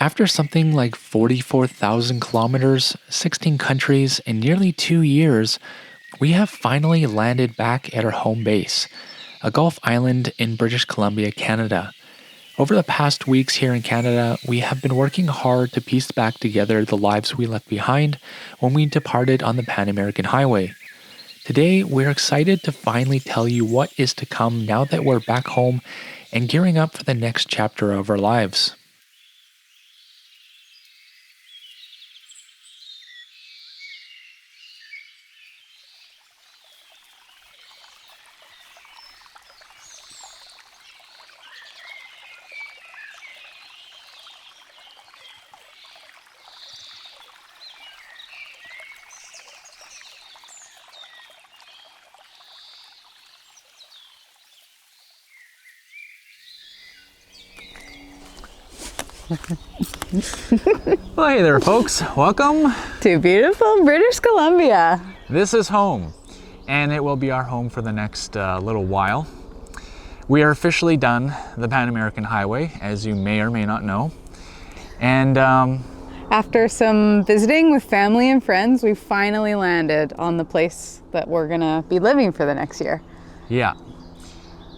After something like 44,000 kilometers, 16 countries, and nearly 2 years, we have finally landed back at our home base, a Gulf island in British Columbia, Canada. Over the past weeks here in Canada, we have been working hard to piece back together the lives we left behind when we departed on the Pan American Highway. Today, we're excited to finally tell you what is to come now that we're back home and gearing up for the next chapter of our lives. Well, hey there, folks. Welcome to beautiful British Columbia. This is home, and it will be our home for the next little while. We are officially done the Pan American Highway, as you may or may not know. And after some visiting with family and friends, we finally landed on the place that we're gonna be living for the next year. Yeah.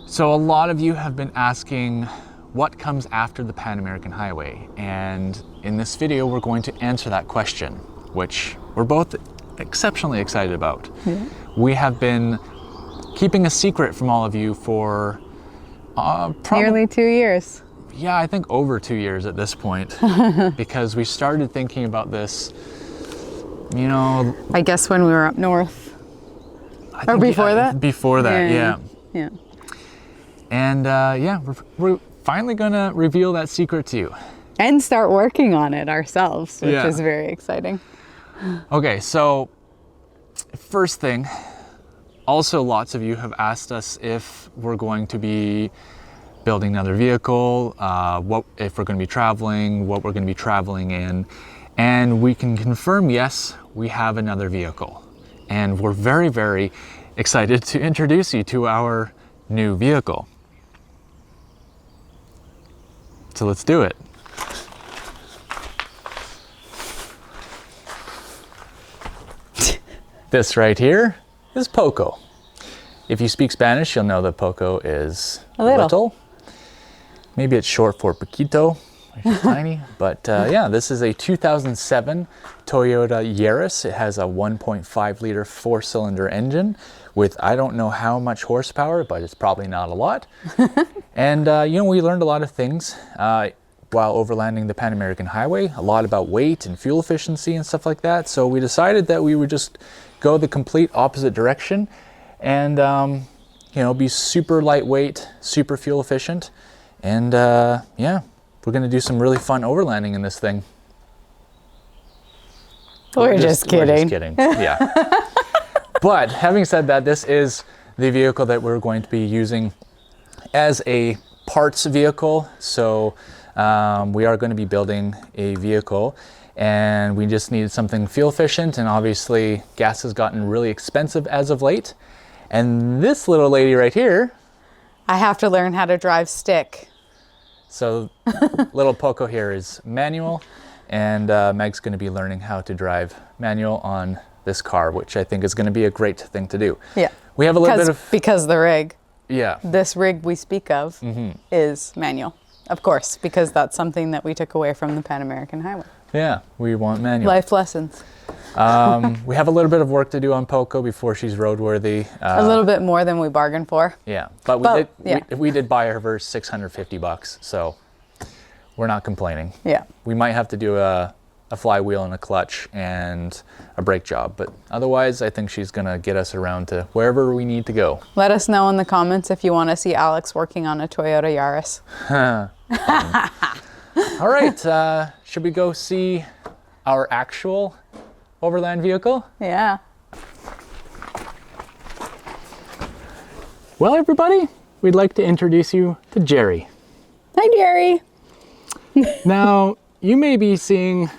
So a lot of you have been asking what comes after the Pan American Highway, and in this video we're going to answer that question, which we're both exceptionally excited about. Yeah. We have been keeping a secret from all of you for nearly 2 years. Yeah, I think over 2 years at this point, because we started thinking about this, you know, I guess when we were up north, or before that? Before that, yeah. And yeah, we're finally gonna reveal that secret to you. And start working on it ourselves, which is very exciting. Okay, so first thing, also lots of you have asked us if we're going to be building another vehicle, what if we're gonna be traveling, what we're gonna be traveling in. And we can confirm, yes, we have another vehicle. And we're very, very excited to introduce you to our new vehicle. So let's do it. This right here is Poco. If you speak Spanish, you'll know that Poco is little. Maybe it's short for Paquito, which is tiny. But yeah, this is a 2007 Toyota Yaris. It has a 1.5 liter 4-cylinder engine with I don't know how much horsepower, but it's probably not a lot. And you know, we learned a lot of things while overlanding the Pan American Highway, a lot about weight and fuel efficiency and stuff like that. So we decided that we would just go the complete opposite direction and you know, be super lightweight, super fuel efficient. And yeah, we're gonna do some really fun overlanding in this thing. We're just kidding. Yeah. But having said that, this is the vehicle that we're going to be using as a parts vehicle. So we are going to be building a vehicle, and we just needed something fuel efficient, and obviously gas has gotten really expensive as of late. And this little lady right here, I have to learn how to drive stick. So little Poco here is manual, and Meg's going to be learning how to drive manual on this car, which I think is going to be a great thing to do. Yeah. We have a little bit of... Because the rig. Yeah. This rig we speak of is manual, of course, because that's something that we took away from the Pan American Highway. Yeah, we want manual. Life lessons. We have a little bit of work to do on Poco before she's roadworthy. A little bit more than we bargained for. Yeah, but we did buy her for $650, so we're not complaining. Yeah. We might have to do a flywheel and a clutch and a brake job, but otherwise I think she's gonna get us around to wherever we need to go. Let us know in the comments if you want to see Alex working on a Toyota Yaris. All right, should we go see our actual overland vehicle? Yeah. Well, everybody, we'd like to introduce you to Jerry. Hi, Jerry. Now, you may be seeing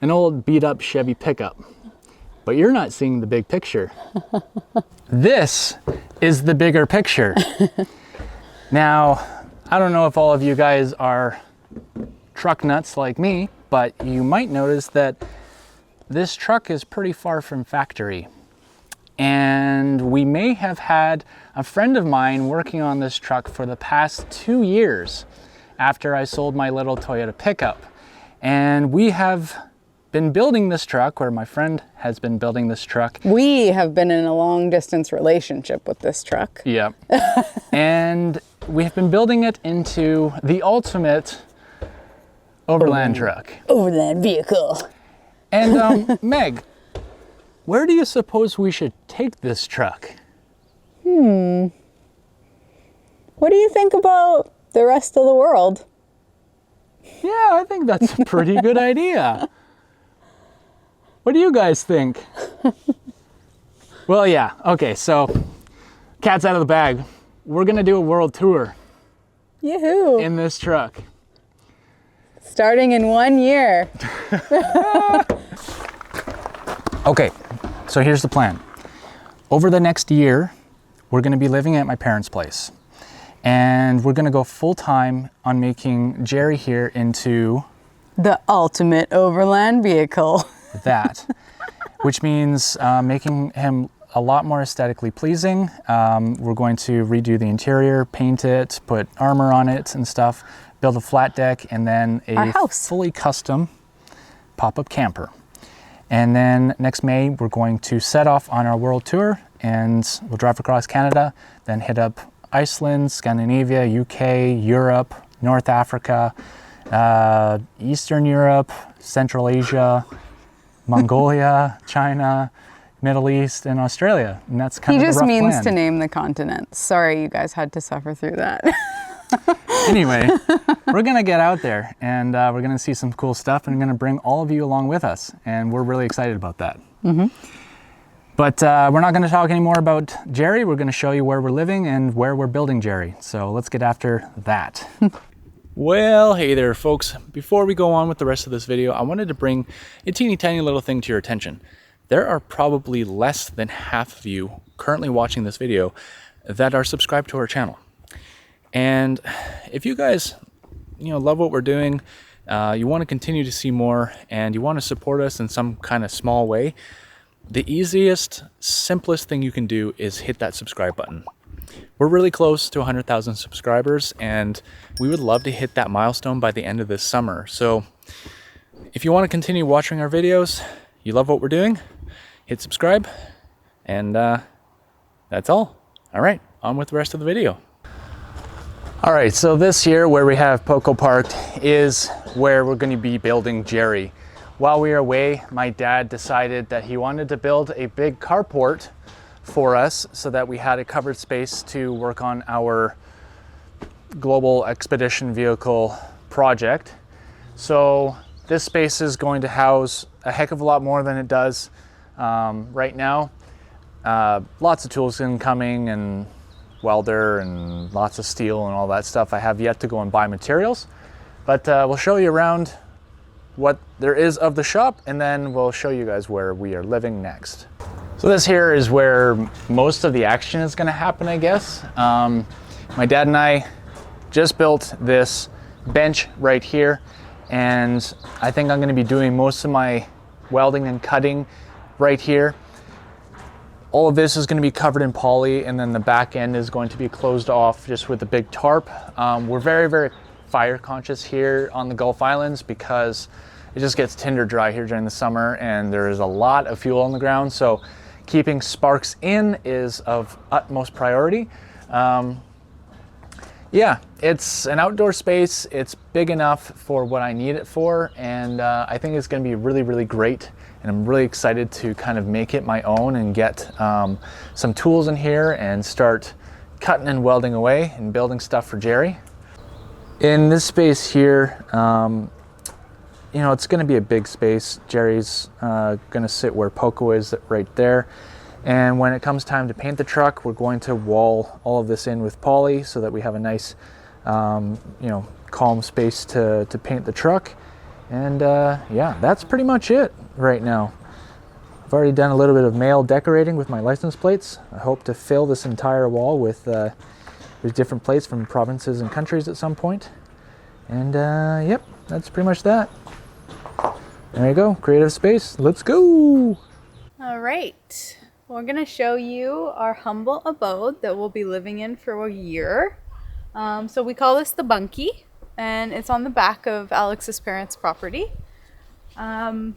an old beat-up Chevy pickup, but you're not seeing the big picture. This is the bigger picture. Now, I don't know if all of you guys are truck nuts like me, but you might notice that this truck is pretty far from factory. And we may have had a friend of mine working on this truck for the past 2 years after I sold my little Toyota pickup. And we have been building this truck, or my friend has been building this truck. We have been in a long distance relationship with this truck. Yeah. And we have been building it into the ultimate overland truck. Overland vehicle. And Meg, where do you suppose we should take this truck? What do you think about the rest of the world? Yeah, I think that's a pretty good idea. What do you guys think? Well, yeah, okay, so cat's out of the bag. We're gonna do a world tour Yoo-hoo. in this truck. Starting in 1 year. Okay, so here's the plan. Over the next year, we're gonna be living at my parents' place. And we're gonna go full-time on making Jerry here into The ultimate overland vehicle. that, which means making him a lot more aesthetically pleasing. We're going to redo the interior, paint it, put armor on it and stuff, build a flat deck, and then Our a house. fully custom pop-up camper. And then next May, we're going to set off on our world tour, and we'll drive across Canada, then hit up Iceland, Scandinavia, UK, Europe, North Africa, Eastern Europe, Central Asia, Mongolia, China, Middle East, and Australia. And that's kind He of the just rough means plan. to name the continents. Sorry you guys had to suffer through that. Anyway, we're gonna get out there, and we're gonna see some cool stuff, and we're gonna bring all of you along with us, and we're really excited about that. But we're not gonna talk anymore about Jerry. We're gonna show you where we're living and where we're building Jerry. So let's get after that. Well, hey there folks. Before we go on with the rest of this video, I wanted to bring a teeny tiny little thing to your attention. There are probably less than half of you currently watching this video that are subscribed to our channel. And if you guys, love what we're doing, you want to continue to see more, and you want to support us in some kind of small way, the easiest, simplest thing you can do is hit that subscribe button. We're really close to 100,000 subscribers, and we would love to hit that milestone by the end of this summer. So if you want to continue watching our videos, you love what we're doing, hit subscribe, and that's all. All right, on with the rest of the video. All right, so this here where we have Poco parked is where we're going to be building Jerry. While we were away, my dad decided that he wanted to build a big carport for us so that we had a covered space to work on our global expedition vehicle project. So this space is going to house a heck of a lot more than it does right now. Lots of tools incoming, and welder and lots of steel and all that stuff. I have yet to go and buy materials, but we'll show you around what there is of the shop, and then we'll show you guys where we are living next. So this here is where most of the action is going to happen, I guess. My dad and I just built this bench right here, and I think I'm going to be doing most of my welding and cutting right here. All of this is going to be covered in poly, and then the back end is going to be closed off just with a big tarp. We're very, very fire conscious here on the Gulf Islands because it just gets tinder dry here during the summer, and there is a lot of fuel on the ground. So keeping sparks in is of utmost priority. Yeah, it's an outdoor space. It's big enough for what I need it for, and I think it's going to be really, really great. And I'm really excited to kind of make it my own and get some tools in here and start cutting and welding away and building stuff for Jerry. In this space here, it's going to be a big space. Jerry's going to sit where Poco is, right there. And when it comes time to paint the truck, we're going to wall all of this in with poly so that we have a nice, calm space to paint the truck. And yeah, that's pretty much it right now. I've already done a little bit of mail decorating with my license plates. I hope to fill this entire wall with different plates from provinces and countries at some point. And yep, that's pretty much that. There you go, creative space. Let's go. All right, we're gonna show you our humble abode that we'll be living in for a year. So we call this the bunky, and it's on the back of Alex's parents' property. The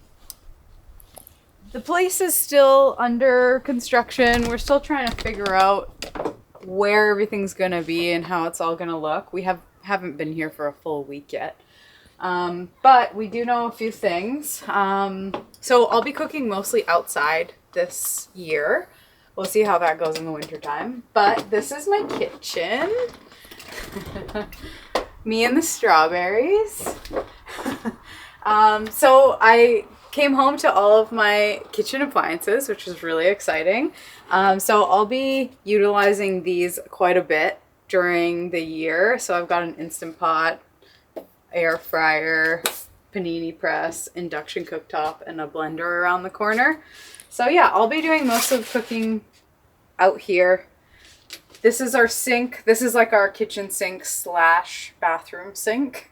place is still under construction. We're still trying to figure out where everything's gonna be and how it's all gonna look. We haven't been here for a full week yet. But we do know a few things. So I'll be cooking mostly outside this year. We'll see how that goes in the wintertime. But this is my kitchen. Me and the strawberries. So I came home to all of my kitchen appliances, which is really exciting. So I'll be utilizing these quite a bit during the year. So I've got an Instant Pot, air fryer, panini press, induction cooktop, and a blender around the corner. So yeah, I'll be doing most of the cooking out here. This is our sink. This is like our kitchen sink slash bathroom sink.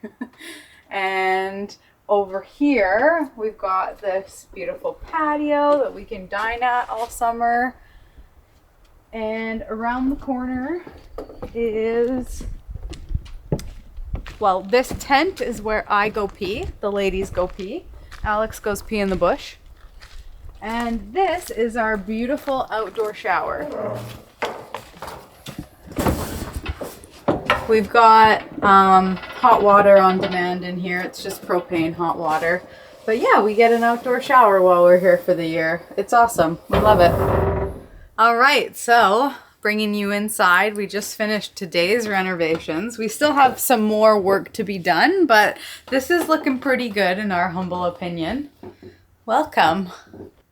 And over here, we've got this beautiful patio that we can dine at all summer. And around the corner is, well, this tent is where I go pee. The ladies go pee. Alex goes pee in the bush. And this is our beautiful outdoor shower. We've got hot water on demand in here. It's just propane hot water. But yeah, we get an outdoor shower while we're here for the year. It's awesome. We love it. All right, so bringing you inside. We just finished today's renovations. We still have some more work to be done, but this is looking pretty good in our humble opinion. Welcome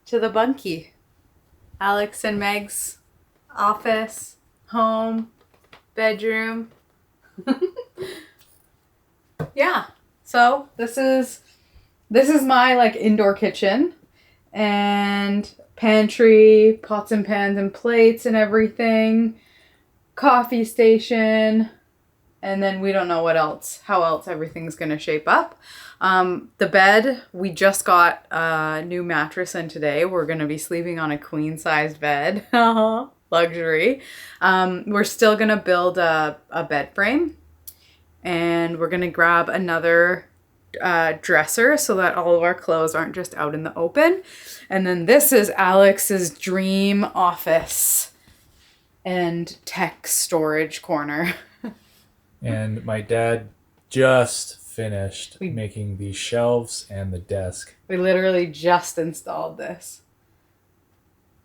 to the bunky. Alex and Meg's office, home, bedroom. Yeah, so this is my like indoor kitchen and pantry, pots and pans and plates and everything, coffee station, and then we don't know how else everything's gonna shape up. The bed, we just got a new mattress in today. We're gonna be sleeping on a queen sized bed. Luxury. We're still gonna build a bed frame, and we're gonna grab another dresser so that all of our clothes aren't just out in the open. And then this is Alex's dream office and tech storage corner. And my dad just finished making the shelves and the desk. We literally just installed this.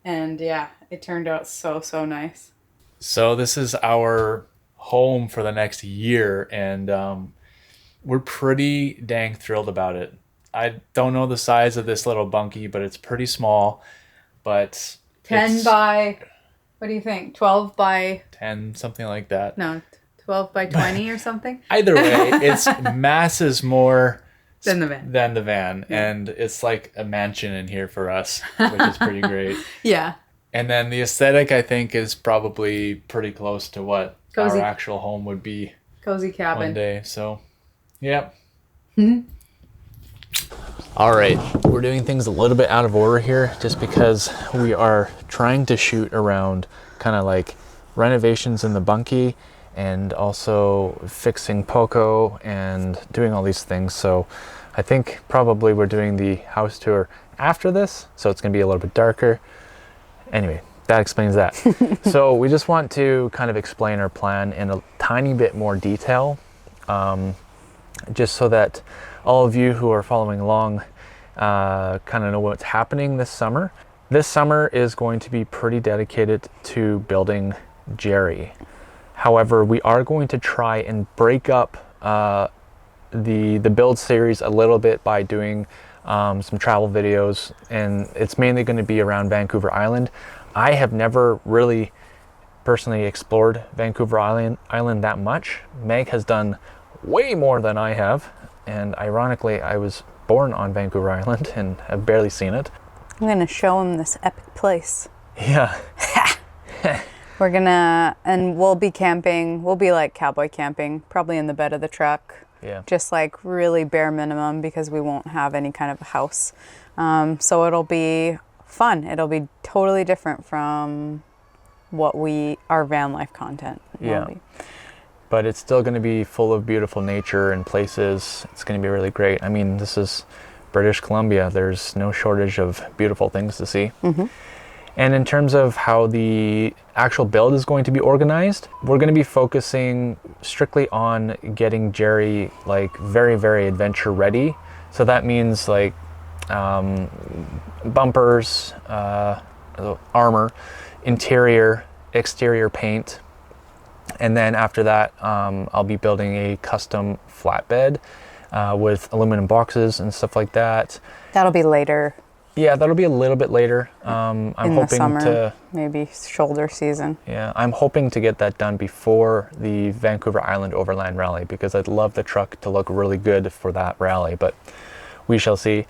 And yeah, it turned out so nice. So this is our home for the next year, and we're pretty dang thrilled about it. I don't know the size of this little bunky, but it's pretty small. But 10 by, what do you think? 12 by 10, something like that. No, 12 by 20 or something. Either way, its mass is more than the van. Yeah. And it's like a mansion in here for us, which is pretty great. Yeah. And then the aesthetic, I think, is probably pretty close to what our actual home would be. Cozy cabin. One day. So, yeah. All right. We're doing things a little bit out of order here just because we are trying to shoot around kind of like renovations in the bunky and also fixing Poco and doing all these things. So I think probably we're doing the house tour after this, so it's going to be a little bit darker. Anyway, that explains that. So we just want to kind of explain our plan in a tiny bit more detail, just so that all of you who are following along kind of know what's happening this summer. This summer is going to be pretty dedicated to building Jerry. However, we are going to try and break up the build series a little bit by doing some travel videos, and it's mainly going to be around Vancouver Island. I have never really personally explored Vancouver Island that much. Meg has done way more than I have, and ironically, I was born on Vancouver Island and have barely seen it. I'm going to show him this epic place. Yeah. And we'll be camping. We'll be like cowboy camping, probably in the bed of the truck. Yeah. Just like really bare minimum because we won't have any kind of a house. So it'll be fun. It'll be totally different from what our van life content will be. But it's still going to be full of beautiful nature and places. It's going to be really great. I mean, this is British Columbia. There's no shortage of beautiful things to see. And in terms of how the actual build is going to be organized, we're going to be focusing strictly on getting Jerry like very, very adventure ready. So that means like bumpers, armor, interior, exterior paint. And then after that, I'll be building a custom flatbed with aluminum boxes and stuff like that. That'll be later. Yeah, that'll be a little bit later. I'm in hoping the summer, to maybe shoulder season. Yeah, I'm hoping to get that done before the Vancouver Island Overland Rally because I'd love the truck to look really good for that rally, but we shall see.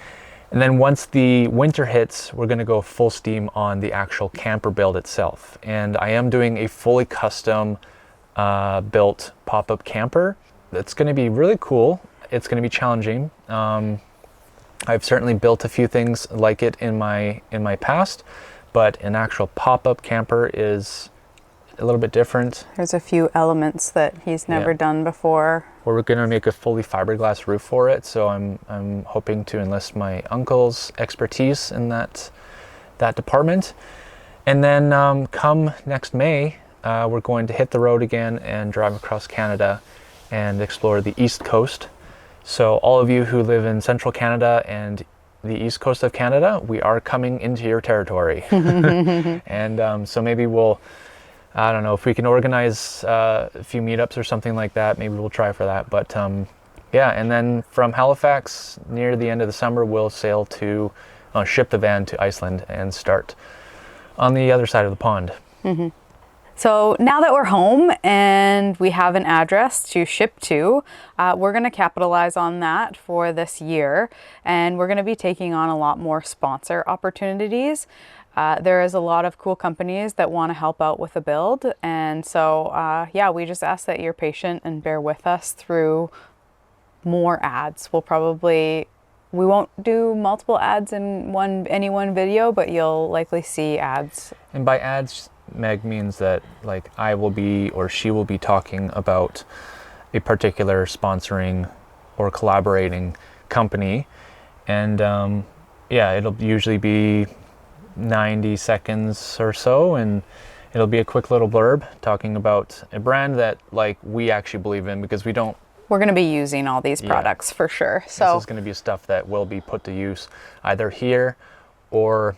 And then once the winter hits, we're going to go full steam on the actual camper build itself. And I am doing a fully custom built pop-up camper. That's going to be really cool. It's going to be challenging. I've certainly built a few things like it in my past, but an actual pop-up camper is a little bit different. There's a few elements that he's never done before. We're going to make a fully fiberglass roof for it, so I'm hoping to enlist my uncle's expertise in that department. And then come next May, we're going to hit the road again and drive across Canada and explore the East Coast. So all of you who live in central Canada and the east coast of Canada, we are coming into your territory. And so maybe we'll, I don't know, if we can organize a few meetups or something like that, maybe we'll try for that. But yeah, and then from Halifax, near the end of the summer, we'll sail to, ship the van to Iceland and start on the other side of the pond. So now that we're home and we have an address to ship to, we're going to capitalize on that for this year, and we're going to be taking on a lot more sponsor opportunities. There is a lot of cool companies that want to help out with the build, and so yeah, we just ask that you're patient and bear with us through more ads. We won't do multiple ads in any one video, but you'll likely see ads. And by ads, Meg, means that like I will be or she will be talking about a particular sponsoring or collaborating company, and yeah, it'll usually be 90 seconds or so, and it'll be a quick little blurb talking about a brand that like we actually believe in, because we're going to be using all these products for sure. So this is going to be stuff that will be put to use either here or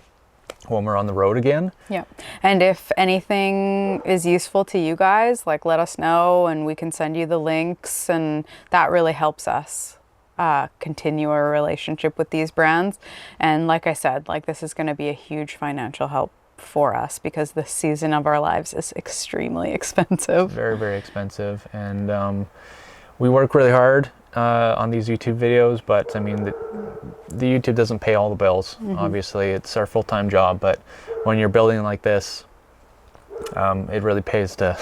when we're on the road again. Yeah. And if anything is useful to you guys, like let us know and we can send you the links, and that really helps us continue our relationship with these brands. And like I said, like this is going to be a huge financial help for us because the season of our lives is extremely expensive. Very, very expensive. And we work really hard on these YouTube videos, but I mean, the YouTube doesn't pay all the bills. Obviously, it's our full-time job, but when you're building like this, it really pays to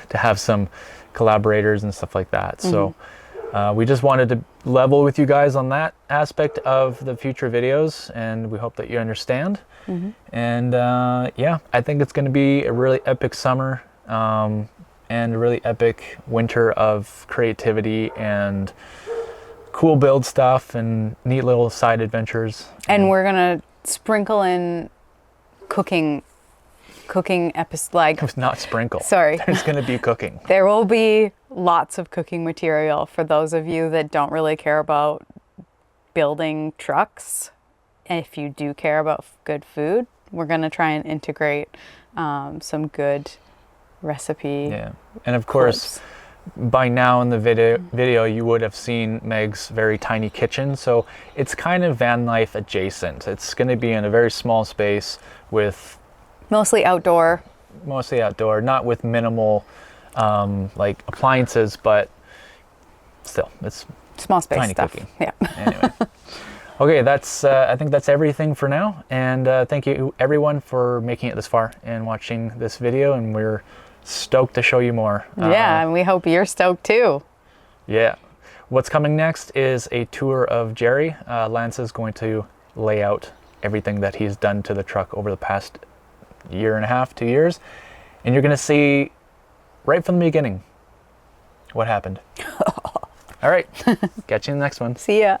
to have some collaborators and stuff like that. So we just wanted to level with you guys on that aspect of the future videos, and we hope that you understand. And yeah, I think it's going to be a really epic summer and a really epic winter of creativity and cool build stuff and neat little side adventures. And we're gonna sprinkle in cooking episodes, like not sprinkle. Sorry. There's gonna be cooking. There will be lots of cooking material for those of you that don't really care about building trucks. If you do care about good food, we're gonna try and integrate some good recipe. Yeah, and of course, by now in the video you would have seen Meg's very tiny kitchen, so it's kind of van life adjacent. It's going to be in a very small space with mostly outdoor, not with minimal like appliances, but still it's small space tiny stuff. Cooking. Yeah. Anyway. Okay, that's I think that's everything for now, and thank you everyone for making it this far and watching this video, and we're stoked to show you more. Yeah, and we hope you're stoked too. Yeah, What's coming next is a tour of Jerry. Lance is going to lay out everything that he's done to the truck over the past year and a half, 2 years. And you're going to see right from the beginning what happened. All right. Catch you in the next one. See ya.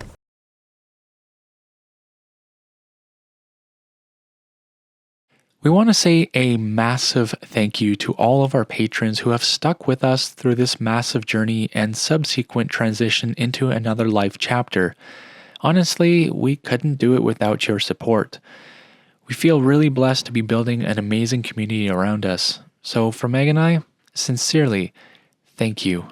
We want to say a massive thank you to all of our patrons who have stuck with us through this massive journey and subsequent transition into another life chapter. Honestly, we couldn't do it without your support. We feel really blessed to be building an amazing community around us. So for Meg and I, sincerely, thank you.